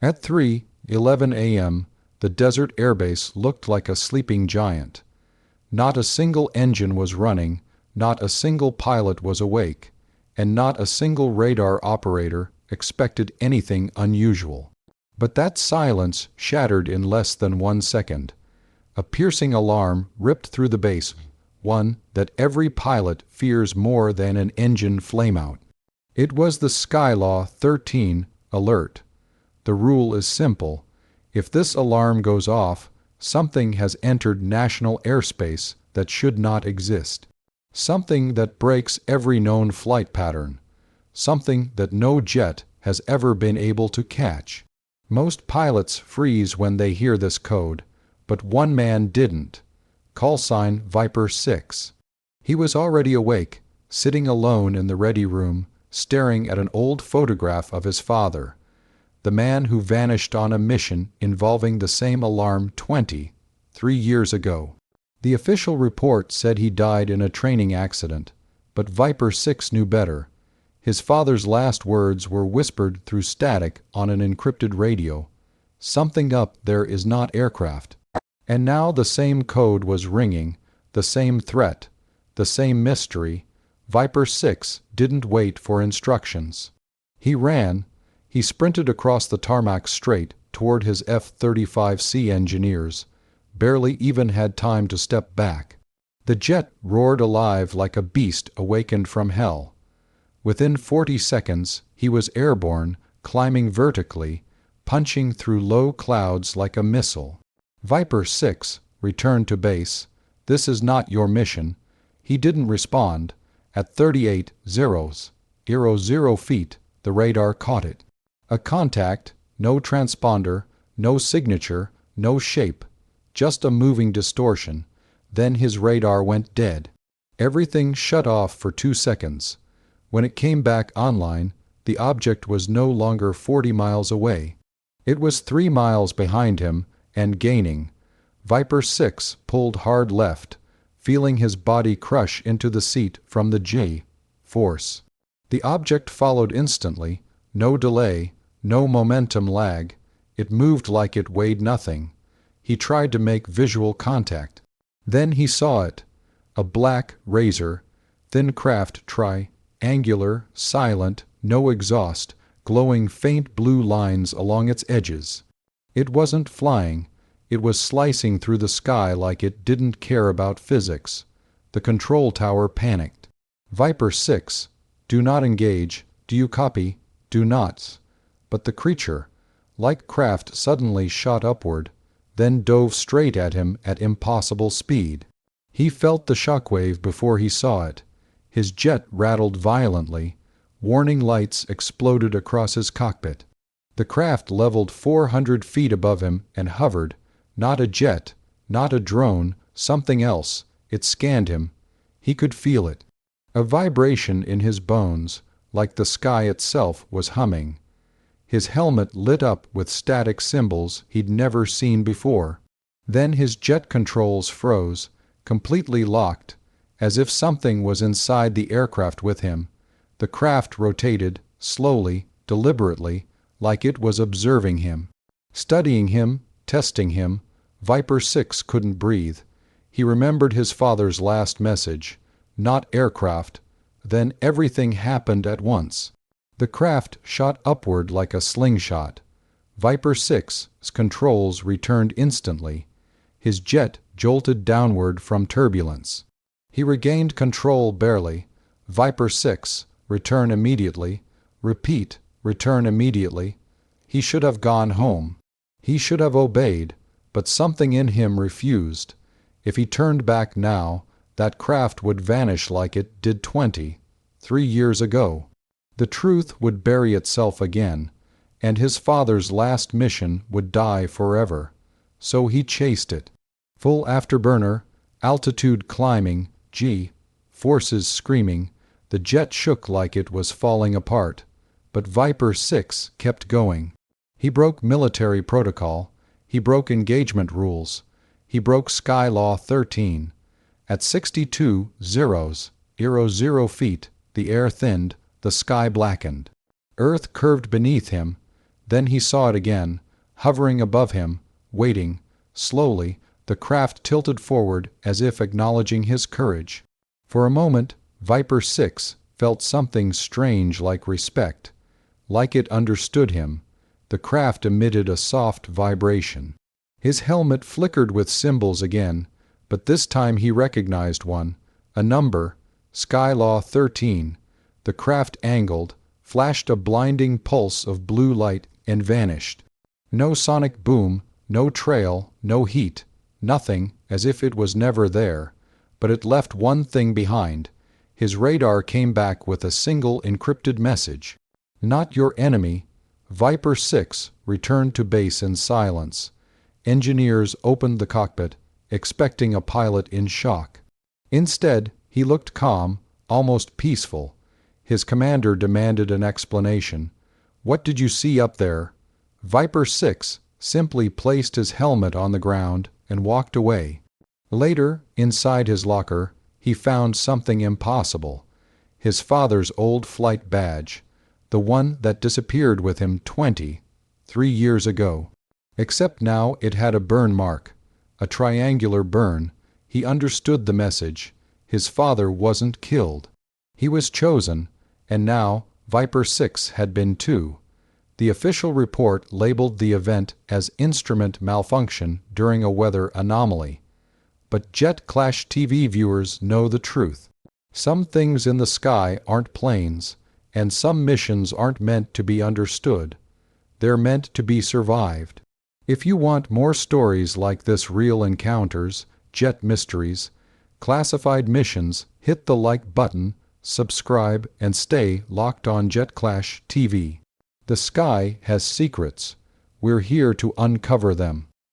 At 3:11 a.m., the desert airbase looked like a sleeping giant. Not a single engine was running, not a single pilot was awake, and not a single radar operator expected anything unusual. But that silence shattered in less than 1 second. A piercing alarm ripped through the base, one that every pilot fears more than an engine flameout. It was the Skylaw 13 alert. The rule is simple. If this alarm goes off, something has entered national airspace that should not exist. Something that breaks every known flight pattern. Something that no jet has ever been able to catch. Most pilots freeze when they hear this code, but one man didn't. Call sign Viper 6. He was already awake, sitting alone in the ready room, staring at an old photograph of his father, the man who vanished on a mission involving the same alarm 23 years ago. The official report said he died in a training accident, but Viper 6 knew better. His father's last words were whispered through static on an encrypted radio. Something up there is not aircraft. And now the same code was ringing, the same threat, the same mystery. Viper 6 didn't wait for instructions. He ran. He sprinted across the tarmac straight toward his F-35C engineers, barely even had time to step back. The jet roared alive like a beast awakened from hell. Within 40 seconds, he was airborne, climbing vertically, punching through low clouds like a missile. Viper 6 returned to base. This is not your mission. He didn't respond. At 38.0 feet, the radar caught it. A contact, no transponder, no signature, no shape, just a moving distortion. Then his radar went dead. Everything shut off for 2 seconds. When it came back online, the object was no longer 40 miles away. It was 3 miles behind him and gaining. Viper 6 pulled hard left, feeling his body crush into the seat from the G-force. The object followed instantly, no delay, no momentum lag. It moved like it weighed nothing. He tried to make visual contact. Then he saw it. A black razor, thin craft, triangular, silent, no exhaust, glowing faint blue lines along its edges. It wasn't flying. It was slicing through the sky like it didn't care about physics. The control tower panicked. Viper 6, do not engage. Do you copy? Do nots. But the creature, like craft, suddenly shot upward, then dove straight at him at impossible speed. He felt the shockwave before he saw it. His jet rattled violently. Warning lights exploded across his cockpit. The craft leveled 400 feet above him and hovered. Not a jet, not a drone, something else. It scanned him. He could feel it. A vibration in his bones, like the sky itself, was humming. His helmet lit up with static symbols he'd never seen before. Then his jet controls froze, completely locked, as if something was inside the aircraft with him. The craft rotated, slowly, deliberately, like it was observing him. Studying him, testing him. Viper 6 couldn't breathe. He remembered his father's last message, not aircraft. Then everything happened at once. The craft shot upward like a slingshot. Viper 6's controls returned instantly. His jet jolted downward from turbulence. He regained control barely. Viper 6, return immediately. Repeat, return immediately. He should have gone home. He should have obeyed, but something in him refused. If he turned back now, that craft would vanish like it did 23 years ago. The truth would bury itself again, and his father's last mission would die forever. So he chased it. Full afterburner, altitude climbing, G-forces screaming. The jet shook like it was falling apart, but Viper 6 kept going. He broke military protocol. He broke engagement rules. He broke Skylaw 13. At 62.0 feet, the air thinned, the sky blackened. Earth curved beneath him. Then he saw it again, hovering above him, waiting. Slowly, the craft tilted forward as if acknowledging his courage. For a moment, Viper 6 felt something strange like respect. Like it understood him. The craft emitted a soft vibration. His helmet flickered with symbols again, but this time he recognized one, a number, Skylaw 13. The craft angled, flashed a blinding pulse of blue light, and vanished. No sonic boom, no trail, no heat, nothing, as if it was never there. But it left one thing behind. His radar came back with a single encrypted message. Not your enemy. Viper 6 returned to base in silence. Engineers opened the cockpit, expecting a pilot in shock. Instead, he looked calm, almost peaceful. His commander demanded an explanation. "What did you see up there?" Viper 6 simply placed his helmet on the ground and walked away. Later, inside his locker, he found something impossible. His father's old flight badge, the one that disappeared with him 23 years ago. Except now it had a burn mark, a triangular burn. He understood the message. His father wasn't killed. He was chosen, and now Viper 6 had been too. The official report labeled the event as instrument malfunction during a weather anomaly. But Jet Clash TV viewers know the truth. Some things in the sky aren't planes, and some missions aren't meant to be understood. They're meant to be survived. If you want more stories like this, real encounters, jet mysteries, classified missions, hit the like button, subscribe, and stay locked on Jet Clash TV. The sky has secrets. We're here to uncover them.